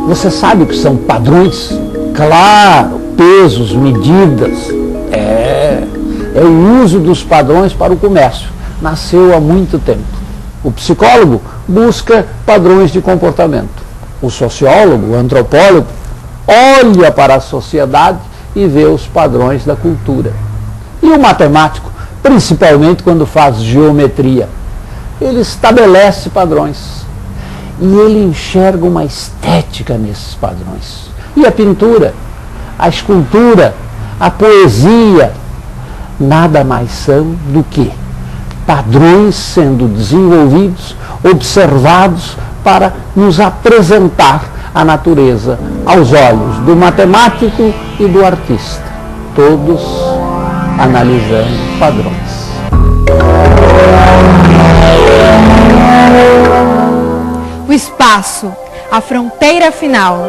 Você sabe o que são padrões? Claro, pesos, medidas. É o uso dos padrões para o comércio. Nasceu há muito tempo. O psicólogo busca padrões de comportamento. O sociólogo, o antropólogo, olha para a sociedade e vê os padrões da cultura. E o matemático, principalmente quando faz geometria, ele estabelece padrões. E ele enxerga uma estética nesses padrões. E a pintura, a escultura, a poesia, nada mais são do que padrões sendo desenvolvidos, observados para nos apresentar a natureza aos olhos do matemático e do artista, todos analisando padrões. O espaço, a fronteira final.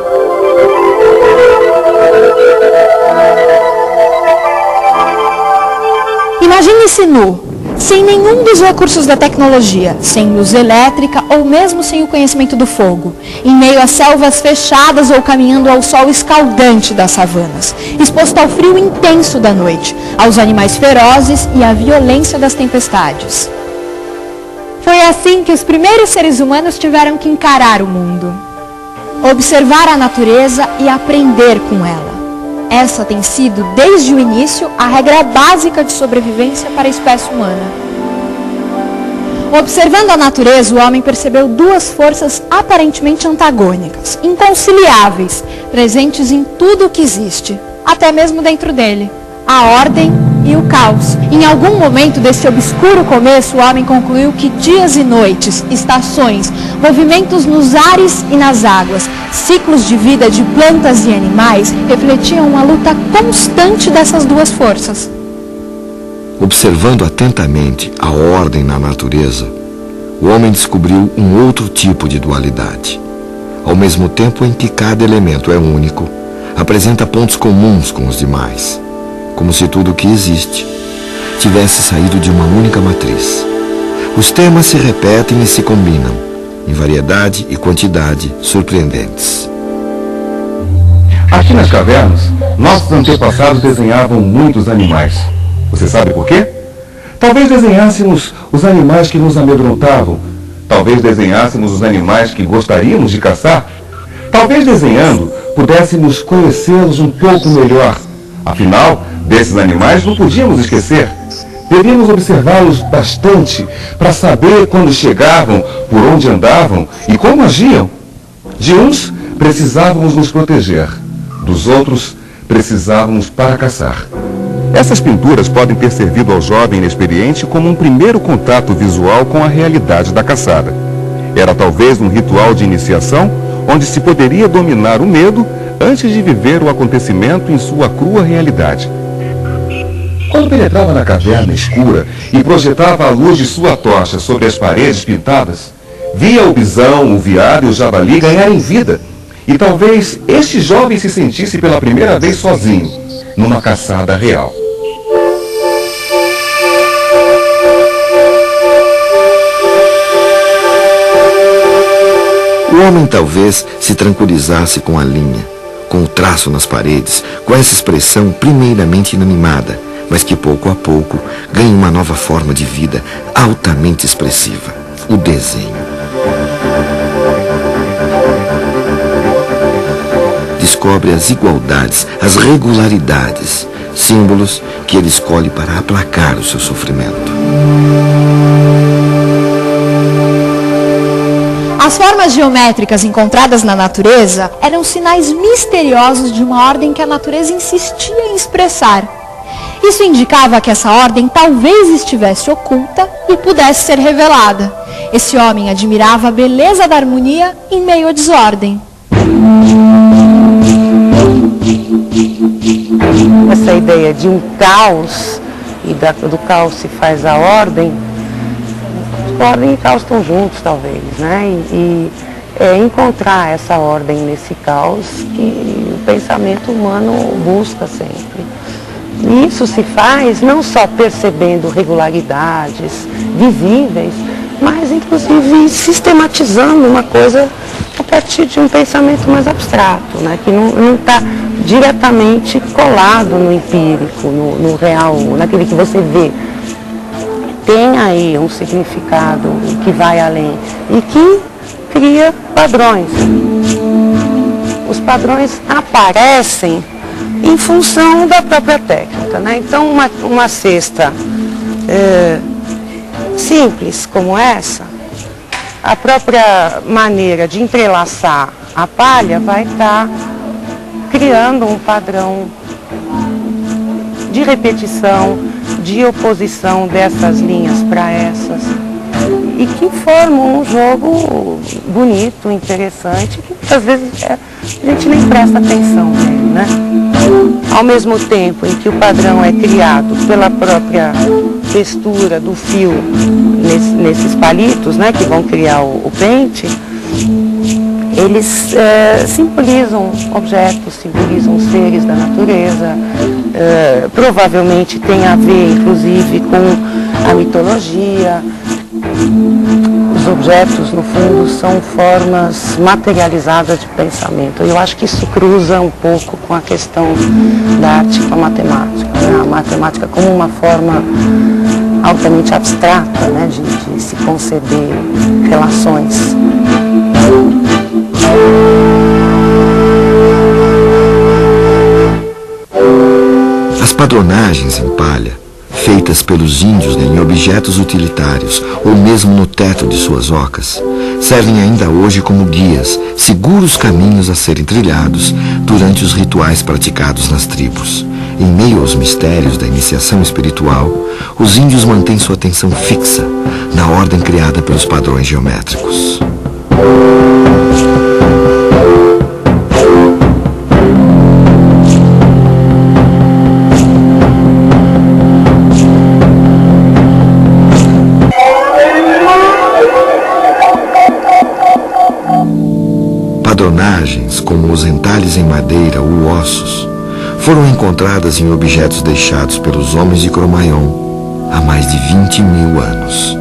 Imagine-se nu, sem nenhum dos recursos da tecnologia, sem luz elétrica ou mesmo sem o conhecimento do fogo, em meio a selvas fechadas ou caminhando ao sol escaldante das savanas, exposto ao frio intenso da noite, aos animais ferozes e à violência das tempestades. Foi assim que os primeiros seres humanos tiveram que encarar o mundo, observar a natureza e aprender com ela. Essa tem sido, desde o início, a regra básica de sobrevivência para a espécie humana. Observando a natureza, o homem percebeu duas forças aparentemente antagônicas, inconciliáveis, presentes em tudo o que existe, até mesmo dentro dele: a ordem e o caos. Em algum momento desse obscuro começo, o homem concluiu que dias e noites, estações, movimentos nos ares e nas águas, ciclos de vida de plantas e animais refletiam uma luta constante dessas duas forças. Observando atentamente a ordem na natureza, o homem descobriu um outro tipo de dualidade. Ao mesmo tempo em que cada elemento é único, apresenta pontos comuns com os demais, como se tudo o que existe tivesse saído de uma única matriz. Os temas se repetem e se combinam, em variedade e quantidade surpreendentes. Aqui nas cavernas, nossos antepassados desenhavam muitos animais. Você sabe por quê? Talvez desenhássemos os animais que nos amedrontavam. Talvez desenhássemos os animais que gostaríamos de caçar. Talvez desenhando, pudéssemos conhecê-los um pouco melhor. Afinal, desses animais não podíamos esquecer. Devíamos observá-los bastante para saber quando chegavam, por onde andavam e como agiam. De uns, precisávamos nos proteger. Dos outros, precisávamos para caçar. Essas pinturas podem ter servido ao jovem inexperiente como um primeiro contato visual com a realidade da caçada. Era talvez um ritual de iniciação onde se poderia dominar o medo antes de viver o acontecimento em sua crua realidade. Quando penetrava na caverna escura e projetava a luz de sua tocha sobre as paredes pintadas, via o bisão, o veado e o javali ganharem vida. E talvez este jovem se sentisse pela primeira vez sozinho, numa caçada real. O homem talvez se tranquilizasse com a linha, com o traço nas paredes, com essa expressão primeiramente inanimada, mas que pouco a pouco ganha uma nova forma de vida altamente expressiva: o desenho. Descobre as igualdades, as regularidades, símbolos que ele escolhe para aplacar o seu sofrimento. As formas geométricas encontradas na natureza eram sinais misteriosos de uma ordem que a natureza insistia em expressar. Isso indicava que essa ordem talvez estivesse oculta e pudesse ser revelada. Esse homem admirava a beleza da harmonia em meio à desordem. Essa ideia de um caos, e do caos se faz a ordem, ordem e caos estão juntos, talvez, né? E encontrar essa ordem nesse caos que o pensamento humano busca sempre. E isso se faz não só percebendo regularidades visíveis, mas inclusive sistematizando uma coisa a partir de um pensamento mais abstrato, né? Que não está diretamente colado no empírico, no real, naquele que você vê. Tem aí um significado que vai além e que cria padrões. Os padrões aparecem em função da própria técnica, né? Então uma cesta simples como essa, a própria maneira de entrelaçar a palha vai estar criando um padrão de repetição, de oposição dessas linhas para essas, e que formam um jogo bonito, interessante, que muitas vezes a gente nem presta atenção nele, né? Ao mesmo tempo em que o padrão é criado pela própria textura do fio nesses palitos, né, que vão criar o pente, eles simbolizam objetos, simbolizam seres da natureza, provavelmente tem a ver, inclusive, com a mitologia. Os objetos, no fundo, são formas materializadas de pensamento. Eu acho que isso cruza um pouco com a questão da arte com a matemática, né? A matemática como uma forma altamente abstrata, né, de se conceber relações. As padronagens em palha, feitas pelos índios em objetos utilitários ou mesmo no teto de suas ocas, servem ainda hoje como guias, seguros caminhos a serem trilhados durante os rituais praticados nas tribos. Em meio aos mistérios da iniciação espiritual, os índios mantêm sua atenção fixa na ordem criada pelos padrões geométricos. Padronagens, como os entalhes em madeira ou ossos, foram encontradas em objetos deixados pelos homens de Cro-Magnon há mais de 20.000 anos.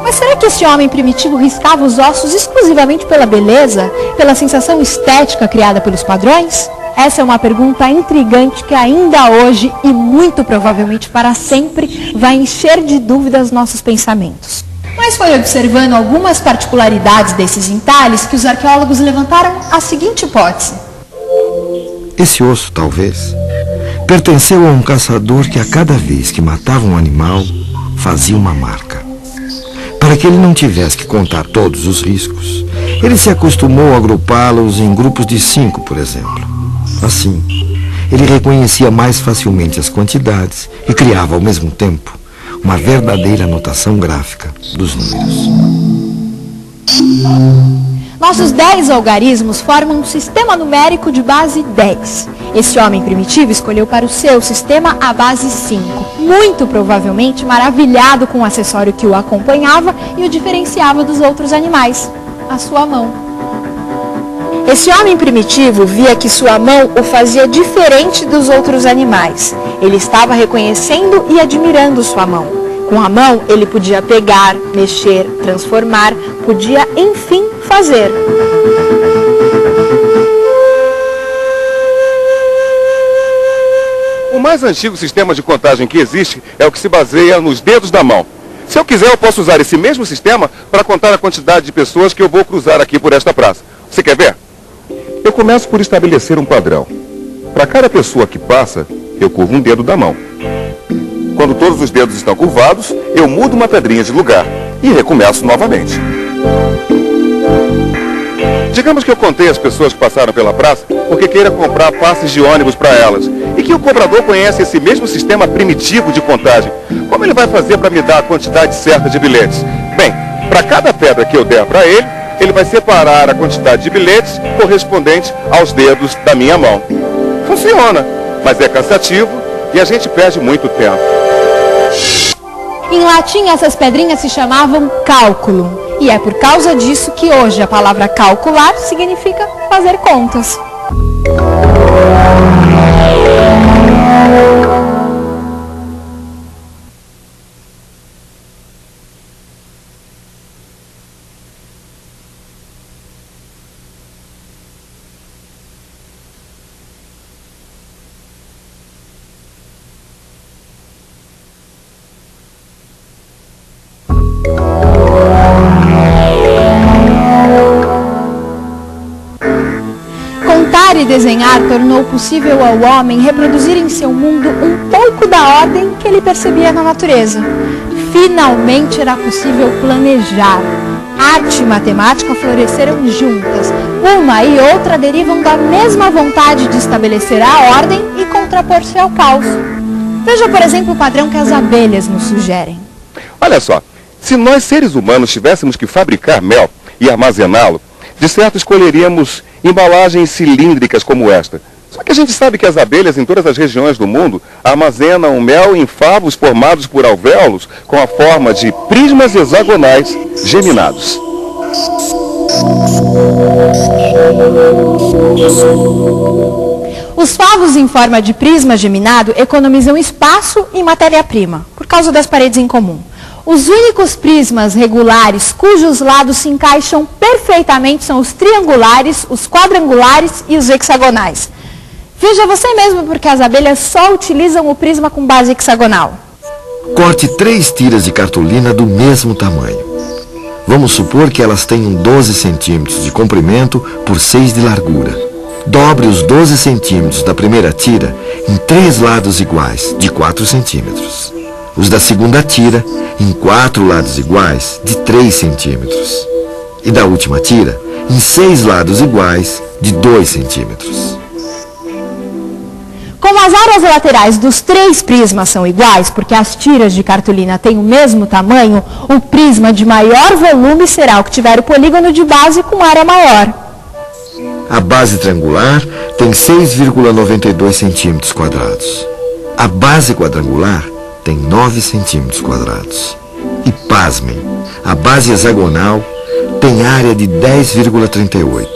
Mas será que esse homem primitivo riscava os ossos exclusivamente pela beleza, pela sensação estética criada pelos padrões? Essa é uma pergunta intrigante que ainda hoje, e muito provavelmente para sempre, vai encher de dúvidas nossos pensamentos. Mas foi observando algumas particularidades desses entalhes que os arqueólogos levantaram a seguinte hipótese. Esse osso, talvez, pertenceu a um caçador que a cada vez que matava um animal, fazia uma marca. Para que ele não tivesse que contar todos os riscos, ele se acostumou a agrupá-los em grupos de 5, por exemplo. Assim, ele reconhecia mais facilmente as quantidades e criava, ao mesmo tempo, uma verdadeira anotação gráfica dos números. Nossos 10 algarismos formam um sistema numérico de base 10. Esse homem primitivo escolheu para o seu sistema a base 5, muito provavelmente maravilhado com o acessório que o acompanhava e o diferenciava dos outros animais, a sua mão. Esse homem primitivo via que sua mão o fazia diferente dos outros animais. Ele estava reconhecendo e admirando sua mão. Com a mão, ele podia pegar, mexer, transformar, podia, enfim, fazer. O mais antigo sistema de contagem que existe é o que se baseia nos dedos da mão. Se eu quiser, eu posso usar esse mesmo sistema para contar a quantidade de pessoas que eu vou cruzar aqui por esta praça. Você quer ver? Eu começo por estabelecer um padrão. Para cada pessoa que passa, eu curvo um dedo da mão. Quando todos os dedos estão curvados, eu mudo uma pedrinha de lugar e recomeço novamente. Digamos que eu contei as pessoas que passaram pela praça porque queira comprar passes de ônibus para elas e que o cobrador conhece esse mesmo sistema primitivo de contagem. Como ele vai fazer para me dar a quantidade certa de bilhetes? Bem, para cada pedra que eu der para ele, ele vai separar a quantidade de bilhetes correspondente aos dedos da minha mão. Funciona, mas é cansativo e a gente perde muito tempo. Em latim, essas pedrinhas se chamavam cálculo. E é por causa disso que hoje a palavra calcular significa fazer contas. Pintar e desenhar tornou possível ao homem reproduzir em seu mundo um pouco da ordem que ele percebia na natureza. Finalmente era possível planejar. Arte e matemática floresceram juntas. Uma e outra derivam da mesma vontade de estabelecer a ordem e contrapor-se ao caos. Veja, por exemplo, o padrão que as abelhas nos sugerem. Olha só, se nós seres humanos tivéssemos que fabricar mel e armazená-lo, de certo escolheríamos embalagens cilíndricas como esta. Só que a gente sabe que as abelhas em todas as regiões do mundo armazenam mel em favos formados por alvéolos com a forma de prismas hexagonais geminados. Os favos em forma de prisma geminado economizam espaço e matéria-prima, por causa das paredes em comum. Os únicos prismas regulares cujos lados se encaixam perfeitamente são os triangulares, os quadrangulares e os hexagonais. Veja você mesmo porque as abelhas só utilizam o prisma com base hexagonal. Corte 3 tiras de cartolina do mesmo tamanho. Vamos supor que elas tenham 12 centímetros de comprimento por 6 de largura. Dobre os 12 centímetros da primeira tira em 3 lados iguais, de 4 centímetros. Os da segunda tira em 4 lados iguais, de 3 centímetros. E da última tira em 6 lados iguais, de 2 centímetros. Como as áreas laterais dos 3 prismas são iguais, porque as tiras de cartolina têm o mesmo tamanho, o prisma de maior volume será o que tiver o polígono de base com área maior. A base triangular tem 6,92 centímetros quadrados. A base quadrangular tem 9 centímetros quadrados. E pasmem, a base hexagonal tem área de 10,38.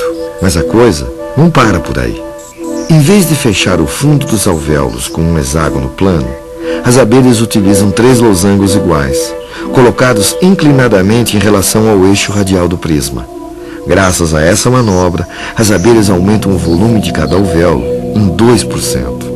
Mas a coisa não para por aí. Em vez de fechar o fundo dos alvéolos com um hexágono plano, as abelhas utilizam 3 losangos iguais, colocados inclinadamente em relação ao eixo radial do prisma. Graças a essa manobra, as abelhas aumentam o volume de cada alvéolo em 2%.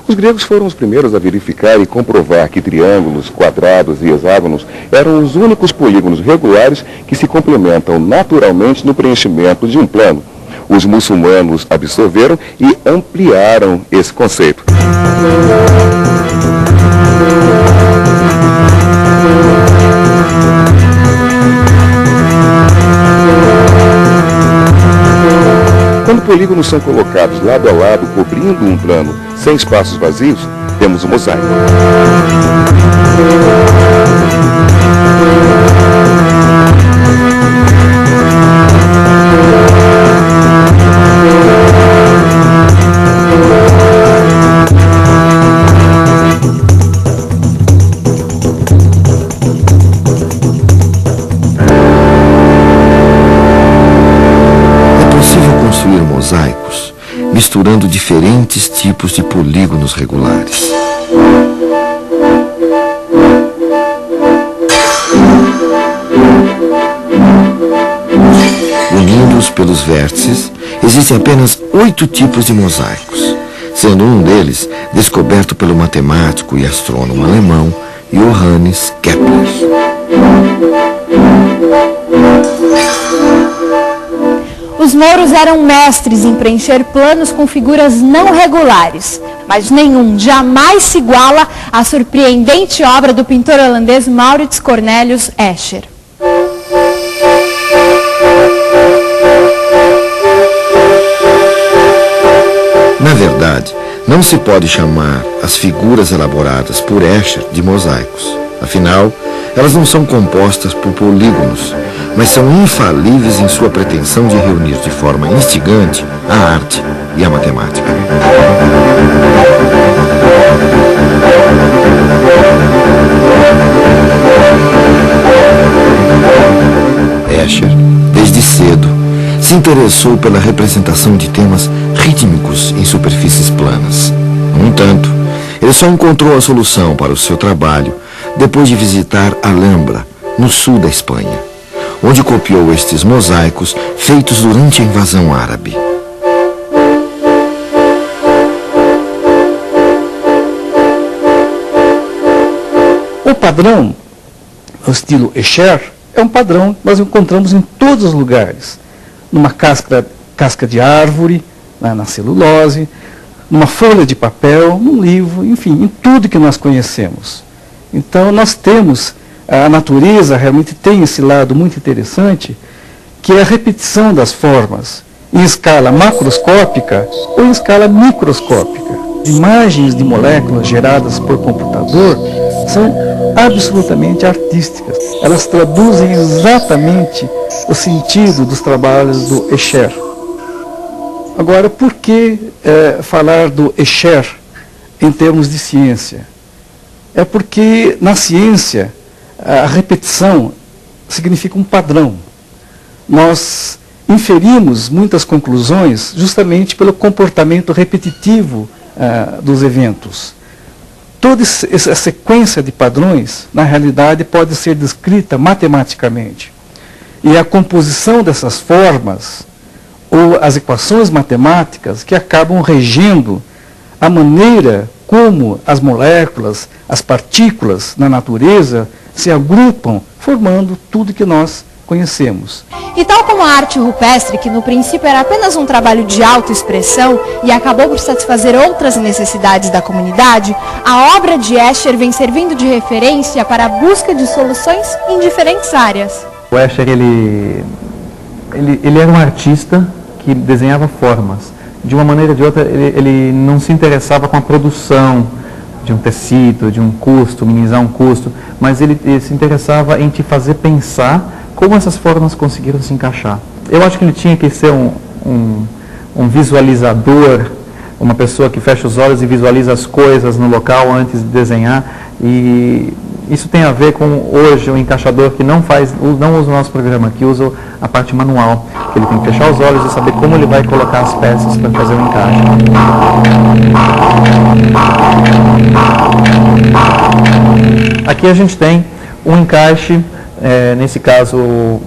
Os gregos foram os primeiros a verificar e comprovar que triângulos, quadrados e hexágonos eram os únicos polígonos regulares que se complementam naturalmente no preenchimento de um plano. Os muçulmanos absorveram e ampliaram esse conceito. Quando polígonos são colocados lado a lado, cobrindo um plano sem espaços vazios, temos um mosaico. Mosaicos, misturando diferentes tipos de polígonos regulares. Unidos pelos vértices, existem apenas 8 tipos de mosaicos, sendo um deles descoberto pelo matemático e astrônomo alemão Johannes Kepler. Os mouros eram mestres em preencher planos com figuras não regulares, mas nenhum jamais se iguala à surpreendente obra do pintor holandês Maurits Cornelius Escher. Na verdade, não se pode chamar as figuras elaboradas por Escher de mosaicos. Afinal, elas não são compostas por polígonos, mas são infalíveis em sua pretensão de reunir de forma instigante a arte e a matemática. Escher, desde cedo, se interessou pela representação de temas rítmicos em superfícies planas. No entanto, ele só encontrou a solução para o seu trabalho depois de visitar Alhambra, no sul da Espanha, onde copiou estes mosaicos feitos durante a invasão árabe. O padrão, o estilo Escher, é um padrão que nós encontramos em todos os lugares. Numa cáscara casca de árvore, na celulose, numa folha de papel, num livro, enfim, em tudo que nós conhecemos. Então nós temos, a natureza realmente tem esse lado muito interessante, que é a repetição das formas, em escala macroscópica ou em escala microscópica. Imagens de moléculas geradas por computador são absolutamente artísticas. Elas traduzem exatamente o sentido dos trabalhos do Escher. Agora, por que falar do Escher em termos de ciência? É porque na ciência a repetição significa um padrão. Nós inferimos muitas conclusões justamente pelo comportamento repetitivo dos eventos. Toda essa sequência de padrões, na realidade, pode ser descrita matematicamente. E a composição dessas formas, ou as equações matemáticas, que acabam regendo a maneira como as moléculas, as partículas na natureza se agrupam, formando tudo que nós conhecemos. E tal como a arte rupestre, que no princípio era apenas um trabalho de autoexpressão e acabou por satisfazer outras necessidades da comunidade, a obra de Escher vem servindo de referência para a busca de soluções em diferentes áreas. O Escher, ele era um artista que desenhava formas. De uma maneira ou de outra, ele não se interessava com a produção de um tecido, de um custo, minimizar um custo, mas ele se interessava em te fazer pensar como essas formas conseguiram se encaixar. Eu acho que ele tinha que ser um visualizador, uma pessoa que fecha os olhos e visualiza as coisas no local antes de desenhar. E isso tem a ver com, hoje, o encaixador que não usa o nosso programa, que usa a parte manual. Que ele tem que fechar os olhos e saber como ele vai colocar as peças para fazer o encaixe. Aqui a gente tem um encaixe, nesse caso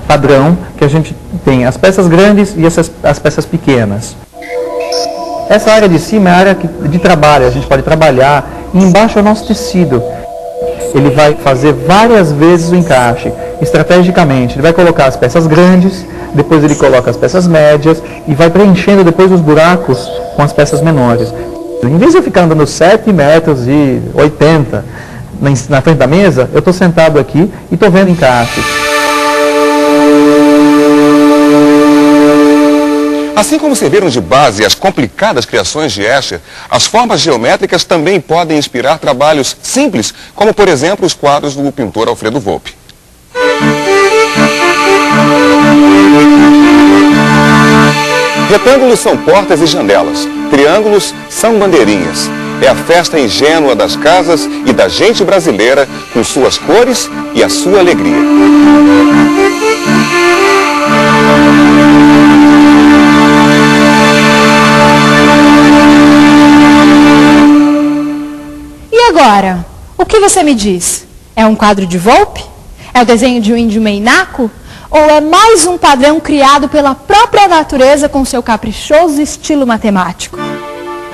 padrão, que a gente tem as peças grandes e as peças pequenas. Essa área de cima é a área de trabalho, a gente pode trabalhar, e embaixo é o nosso tecido. Ele vai fazer várias vezes o encaixe, estrategicamente. Ele vai colocar as peças grandes, depois ele coloca as peças médias e vai preenchendo depois os buracos com as peças menores. Em vez de eu ficar andando 7,80 metros na frente da mesa, eu estou sentado aqui e estou vendo encaixe. Assim como serviram de base as complicadas criações de Escher, as formas geométricas também podem inspirar trabalhos simples, como por exemplo os quadros do pintor Alfredo Volpi. Retângulos são portas e janelas, triângulos são bandeirinhas. É a festa ingênua das casas e da gente brasileira, com suas cores e a sua alegria. E agora, o que você me diz? É um quadro de Volpi? É o desenho de um índio meinaco? Ou é mais um padrão criado pela própria natureza com seu caprichoso estilo matemático?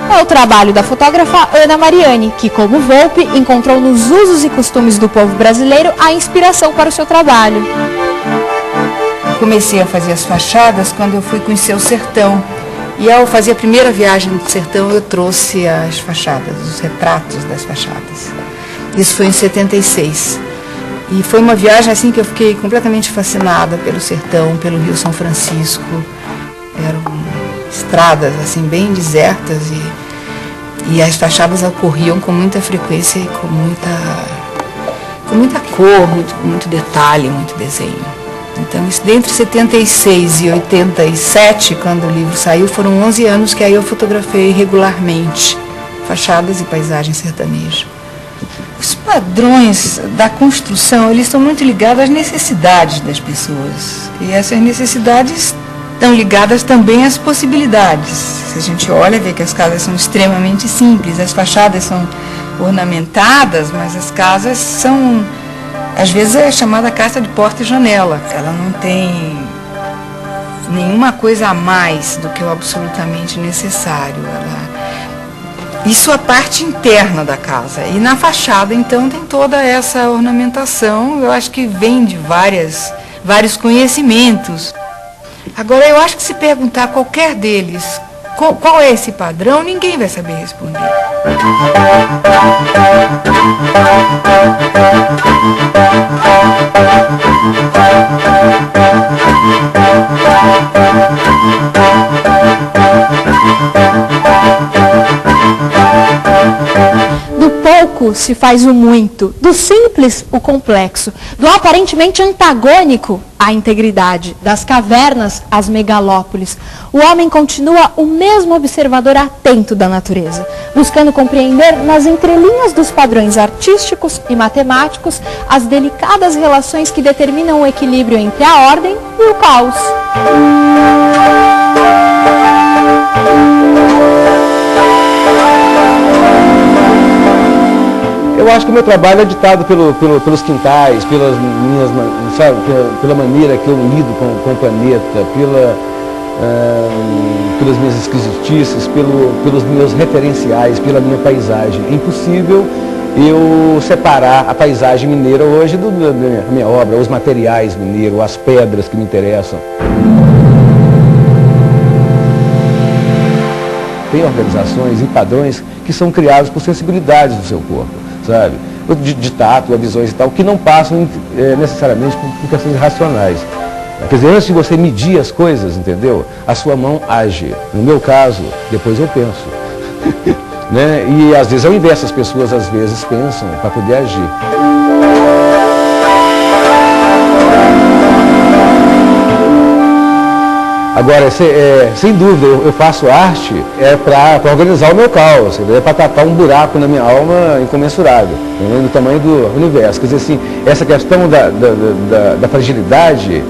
É o trabalho da fotógrafa Ana Mariani, que, como Volpi, encontrou nos usos e costumes do povo brasileiro a inspiração para o seu trabalho. Comecei a fazer as fachadas quando eu fui conhecer o sertão. E ao fazer a primeira viagem do sertão, eu trouxe as fachadas, os retratos das fachadas. Isso foi em 76. E foi uma viagem assim que eu fiquei completamente fascinada pelo sertão, pelo Rio São Francisco. Eram estradas assim bem desertas e as fachadas ocorriam com muita frequência e com muita cor, muito detalhe, muito desenho. Então, isso, entre 76 e 87, quando o livro saiu, foram 11 anos que aí eu fotografei regularmente fachadas e paisagens sertanejas. Os padrões da construção, eles estão muito ligados às necessidades das pessoas. E essas necessidades estão ligadas também às possibilidades. Se a gente olha, vê que as casas são extremamente simples, as fachadas são ornamentadas, mas as casas são, às vezes é chamada casa de porta e janela. Ela não tem nenhuma coisa a mais do que o absolutamente necessário. Isso é a parte interna da casa. E na fachada, então, tem toda essa ornamentação. Eu acho que vem de vários conhecimentos. Agora, eu acho que se perguntar a qualquer deles qual é esse padrão, ninguém vai saber responder. Do pouco se faz o muito, do simples o complexo, do aparentemente antagônico a integridade, das cavernas às megalópolis. O homem continua o mesmo observador atento da natureza, buscando compreender nas entrelinhas dos padrões artísticos e matemáticos as delicadas relações que determinam o equilíbrio entre a ordem e o caos. Eu acho que o meu trabalho é ditado pelos quintais, pelas minhas, sabe, pela maneira que eu lido com o planeta, pelas minhas esquisitices, pelos meus referenciais, pela minha paisagem. É impossível eu separar a paisagem mineira hoje da minha obra, os materiais mineiros, as pedras que me interessam. Tem organizações e padrões que são criados por sensibilidades do seu corpo, sabe? De tato, visões e tal, que não passam necessariamente por questões racionais. Quer dizer, antes de você medir as coisas, entendeu? A sua mão age. No meu caso, depois eu penso. Né? E às vezes é o inverso, as pessoas às vezes pensam para poder agir. Agora, sem dúvida, eu faço arte para organizar o meu caos, para tapar um buraco na minha alma incomensurável, do tamanho do universo. Quer dizer assim, essa questão da fragilidade,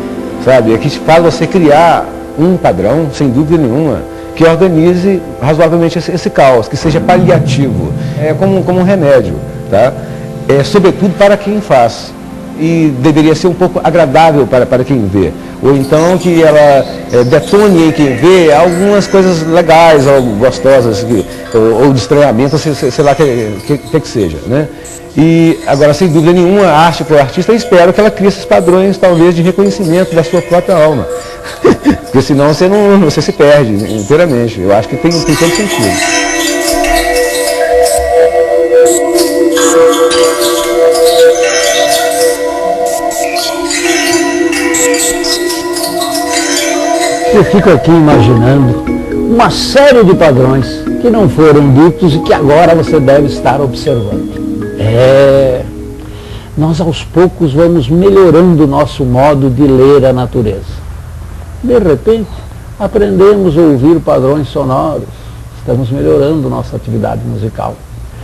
sabe, é que faz você criar um padrão, sem dúvida nenhuma, que organize razoavelmente esse caos, que seja paliativo, como um remédio, tá? Sobretudo para quem faz. E deveria ser um pouco agradável para quem vê. Ou então que ela detone em quem vê algumas coisas legais, ou gostosas, ou de estranhamento, sei lá que seja. Né? E agora, sem dúvida nenhuma, a arte para o artista, eu espero que ela crie esses padrões, talvez, de reconhecimento da sua própria alma. Porque senão você se perde inteiramente. Eu acho que tem todo sentido. Eu fico aqui imaginando uma série de padrões que não foram ditos e que agora você deve estar observando. Nós aos poucos vamos melhorando o nosso modo de ler a natureza. De repente, aprendemos a ouvir padrões sonoros, estamos melhorando nossa atividade musical.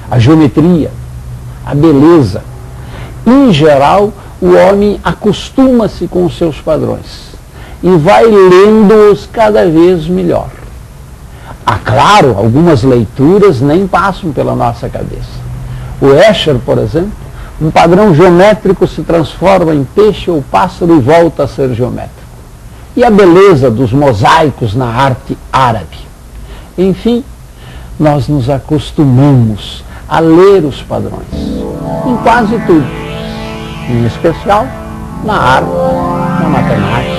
A geometria, a beleza. Em geral, o homem acostuma-se com os seus padrões e vai lendo-os cada vez melhor. Claro, algumas leituras nem passam pela nossa cabeça. O Escher, por exemplo, um padrão geométrico se transforma em peixe ou pássaro e volta a ser geométrico. E a beleza dos mosaicos na arte árabe. Enfim, nós nos acostumamos a ler os padrões, em quase tudo, em especial na arte, na matemática,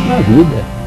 na vida.